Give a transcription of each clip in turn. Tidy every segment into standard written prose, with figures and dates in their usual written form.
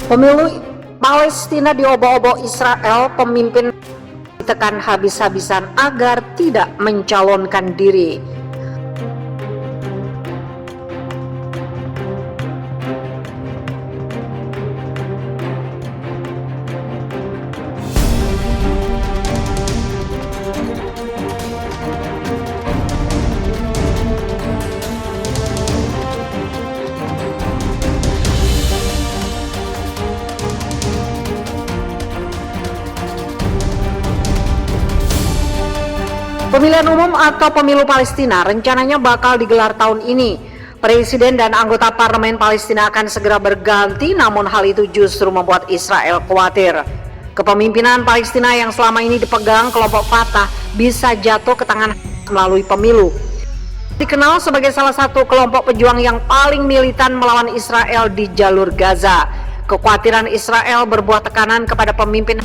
Pemilu Palestina diobok-obok Israel, pemimpin ditekan habis-habisan agar tidak mencalonkan diri. Pemilihan umum atau pemilu Palestina rencananya bakal digelar tahun ini. Presiden dan anggota parlemen Palestina akan segera berganti, namun hal itu justru membuat Israel khawatir. Kepemimpinan Palestina yang selama ini dipegang kelompok Fatah bisa jatuh ke tangan melalui pemilu. Dikenal sebagai salah satu kelompok pejuang yang paling militan melawan Israel di jalur Gaza. Kekhawatiran Israel berbuat tekanan kepada pemimpin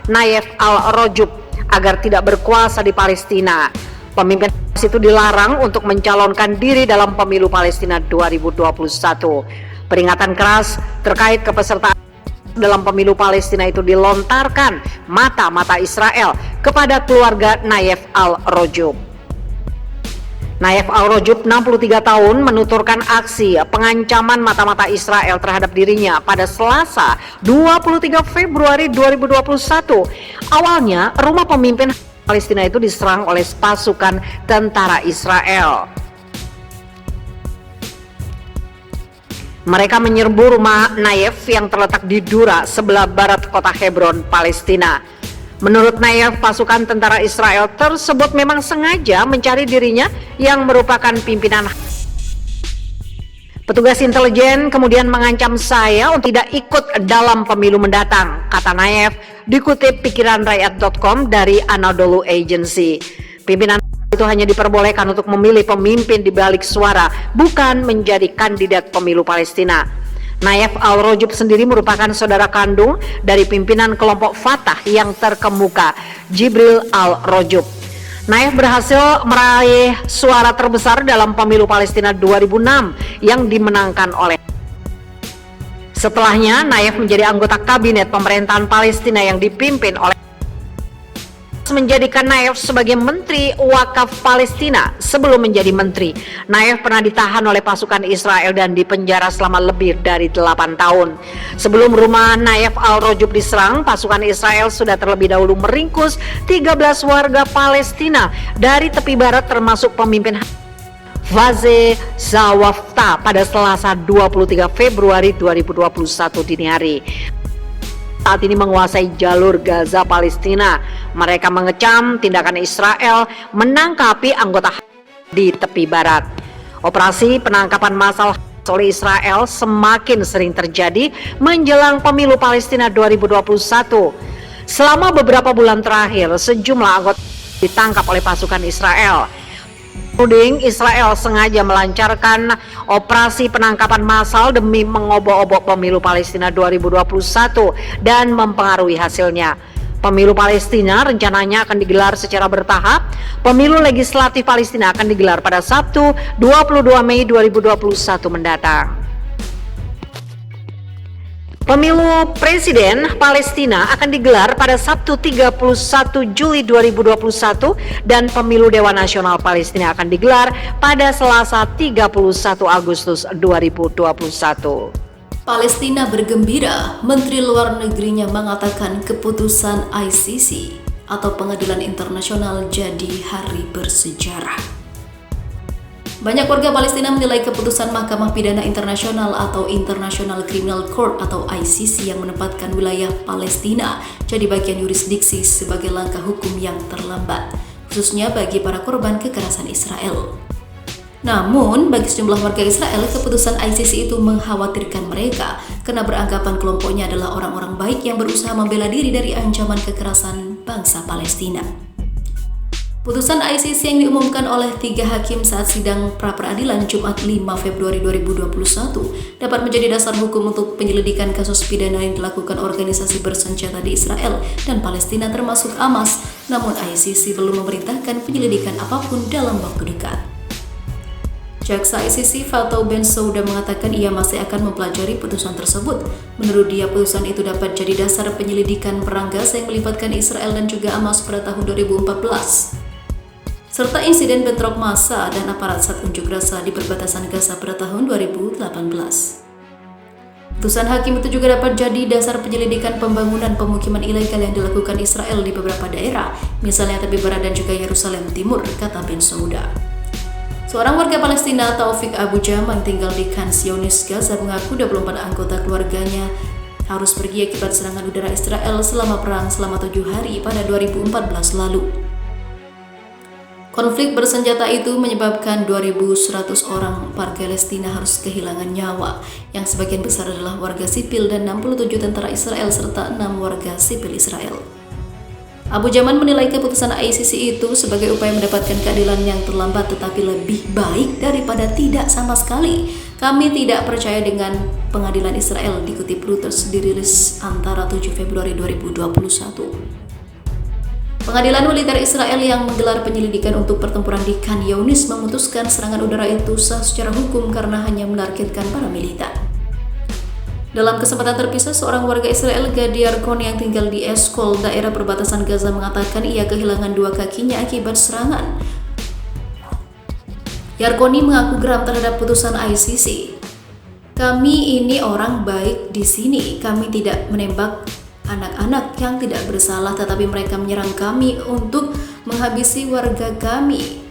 Nayef al-Rajub agar tidak berkuasa di Palestina. Pemimpin itu dilarang untuk mencalonkan diri dalam pemilu Palestina 2021. Peringatan keras terkait kepesertaan dalam pemilu Palestina itu dilontarkan mata-mata Israel kepada keluarga Nayef al-Rajub. Nayef al-Rajub 63 tahun menuturkan aksi pengancaman mata-mata Israel terhadap dirinya pada Selasa 23 Februari 2021. Awalnya rumah pemimpin Palestina itu diserang oleh pasukan tentara Israel. Mereka menyerbu rumah Nayef yang terletak di Dura, sebelah barat kota Hebron, Palestina. Menurut Nayef, pasukan tentara Israel tersebut memang sengaja mencari dirinya yang merupakan pimpinan. Petugas intelijen kemudian mengancam saya untuk tidak ikut dalam pemilu mendatang, kata Nayef, dikutip pikiranrakyat.com dari Anadolu Agency. Pimpinan itu hanya diperbolehkan untuk memilih pemimpin di balik suara, bukan menjadi kandidat pemilu Palestina. Nayef al-Rajub sendiri merupakan saudara kandung dari pimpinan kelompok Fatah yang terkemuka, Jibril al-Rajub. Nayef berhasil meraih suara terbesar dalam pemilu Palestina 2006 yang dimenangkan oleh. Setelahnya, Nayef menjadi anggota kabinet pemerintahan Palestina yang dipimpin oleh menjadikan Nayef sebagai Menteri Wakaf Palestina. Sebelum menjadi menteri, Nayef pernah ditahan oleh pasukan Israel dan dipenjara selama lebih dari 8 tahun. Sebelum rumah Nayef al-Rajub diserang, pasukan Israel sudah terlebih dahulu meringkus 13 warga Palestina dari tepi barat termasuk pemimpin Faze Zawafta pada Selasa 23 Februari 2021 dini hari. Saat ini menguasai jalur Gaza Palestina. Mereka mengecam tindakan Israel menangkapi anggota di tepi barat. Operasi penangkapan massal oleh Israel semakin sering terjadi menjelang pemilu Palestina 2021. Selama beberapa bulan terakhir, sejumlah anggota ditangkap oleh pasukan Israel. Israel sengaja melancarkan operasi penangkapan massal demi mengobok-obok pemilu Palestina 2021 dan mempengaruhi hasilnya. Pemilu Palestina rencananya akan digelar secara bertahap. Pemilu legislatif Palestina akan digelar pada Sabtu 22 Mei 2021 mendatang. Pemilu Presiden Palestina akan digelar pada Sabtu 31 Juli 2021 dan Pemilu Dewan Nasional Palestina akan digelar pada Selasa 31 Agustus 2021. Palestina bergembira, Menteri Luar Negerinya mengatakan keputusan ICC atau Pengadilan Internasional jadi hari bersejarah. Banyak warga Palestina menilai keputusan Mahkamah Pidana Internasional atau International Criminal Court atau ICC yang menempatkan wilayah Palestina jadi bagian yurisdiksi sebagai langkah hukum yang terlambat, khususnya bagi para korban kekerasan Israel. Namun, bagi sejumlah warga Israel, keputusan ICC itu mengkhawatirkan mereka karena beranggapan kelompoknya adalah orang-orang baik yang berusaha membela diri dari ancaman kekerasan bangsa Palestina. Putusan ICC yang diumumkan oleh 3 hakim saat sidang pra-peradilan Jumat 5 Februari 2021 dapat menjadi dasar hukum untuk penyelidikan kasus pidana yang dilakukan organisasi bersenjata di Israel dan Palestina termasuk Hamas. Namun ICC belum memerintahkan penyelidikan apapun dalam waktu dekat. Jaksa ICC Fatou Bensouda mengatakan ia masih akan mempelajari putusan tersebut. Menurut dia, putusan itu dapat jadi dasar penyelidikan perang Gaza yang melibatkan Israel dan juga Hamas pada tahun 2014, serta insiden bentrok massa dan aparat saat unjuk rasa di perbatasan Gaza pada tahun 2018. Putusan hakim itu juga dapat jadi dasar penyelidikan pembangunan pemukiman ilegal yang dilakukan Israel di beberapa daerah, misalnya tepi barat dan juga Yerusalem Timur, kata Bensouda. Seorang warga Palestina, Taufik Abu Jamal, tinggal di Khan Younis, Gaza, mengaku 24 anggota keluarganya harus pergi akibat serangan udara Israel selama perang selama 7 hari pada 2014 lalu. Konflik bersenjata itu menyebabkan 2.100 orang warga Palestina harus kehilangan nyawa, yang sebagian besar adalah warga sipil dan 67 tentara Israel serta 6 warga sipil Israel. Abu Jamal menilai keputusan ICC itu sebagai upaya mendapatkan keadilan yang terlambat tetapi lebih baik daripada tidak sama sekali. Kami tidak percaya dengan pengadilan Israel, dikutip Reuters, dirilis antara 7 Februari 2021. Pengadilan militer Israel yang menggelar penyelidikan untuk pertempuran di Khan Younis memutuskan serangan udara itu sah secara hukum karena hanya menargetkan para militan. Dalam kesempatan terpisah, seorang warga Israel, Gadi Yarkoni, yang tinggal di Eshkol, daerah perbatasan Gaza, mengatakan ia kehilangan 2 kakinya akibat serangan. Yarkoni mengaku geram terhadap putusan ICC. Kami ini orang baik di sini. Kami tidak menembak anak-anak yang tidak bersalah, tetapi mereka menyerang kami untuk menghabisi warga kami.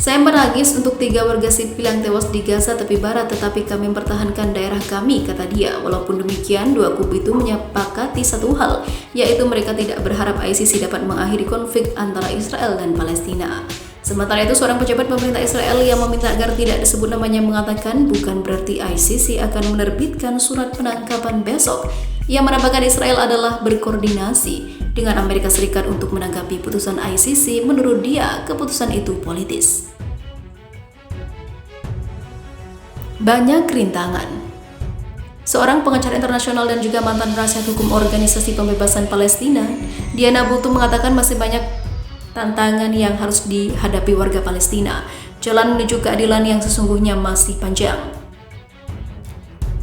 Saya menangis untuk 3 warga sipil yang tewas di Gaza tepi barat, tetapi kami mempertahankan daerah kami, kata dia. Walaupun demikian, 2 kubu itu menyepakati satu hal, yaitu mereka tidak berharap ICC dapat mengakhiri konflik antara Israel dan Palestina. Sementara itu, seorang pejabat pemerintah Israel yang meminta agar tidak disebut namanya mengatakan bukan berarti ICC akan menerbitkan surat penangkapan besok. Ia menambahkan Israel adalah berkoordinasi dengan Amerika Serikat untuk menanggapi putusan ICC. Menurut dia, keputusan itu politis. Banyak rintangan. Seorang pengacara internasional dan juga mantan penasihat hukum Organisasi Pembebasan Palestina, Diana Butu, mengatakan masih banyak tantangan yang harus dihadapi warga Palestina. Jalan menuju keadilan yang sesungguhnya masih panjang.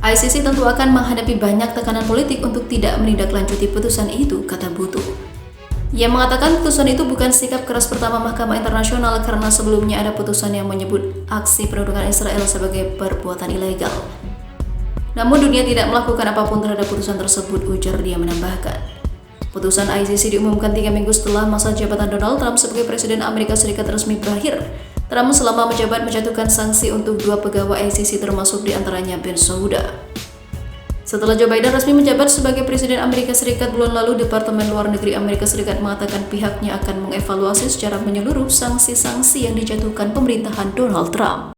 ICC tentu akan menghadapi banyak tekanan politik untuk tidak menindaklanjuti putusan itu, kata Butu. Ia mengatakan putusan itu bukan sikap keras pertama Mahkamah Internasional karena sebelumnya ada putusan yang menyebut aksi pendudukan Israel sebagai perbuatan ilegal. Namun dunia tidak melakukan apapun terhadap putusan tersebut, ujar dia menambahkan. Putusan ICC diumumkan 3 minggu setelah masa jabatan Donald Trump sebagai Presiden Amerika Serikat resmi berakhir. Trump selama menjabat menjatuhkan sanksi untuk 2 pegawai ICC termasuk diantaranya Bensouda. Setelah Joe Biden resmi menjabat sebagai Presiden Amerika Serikat bulan lalu, Departemen Luar Negeri Amerika Serikat mengatakan pihaknya akan mengevaluasi secara menyeluruh sanksi-sanksi yang dijatuhkan pemerintahan Donald Trump.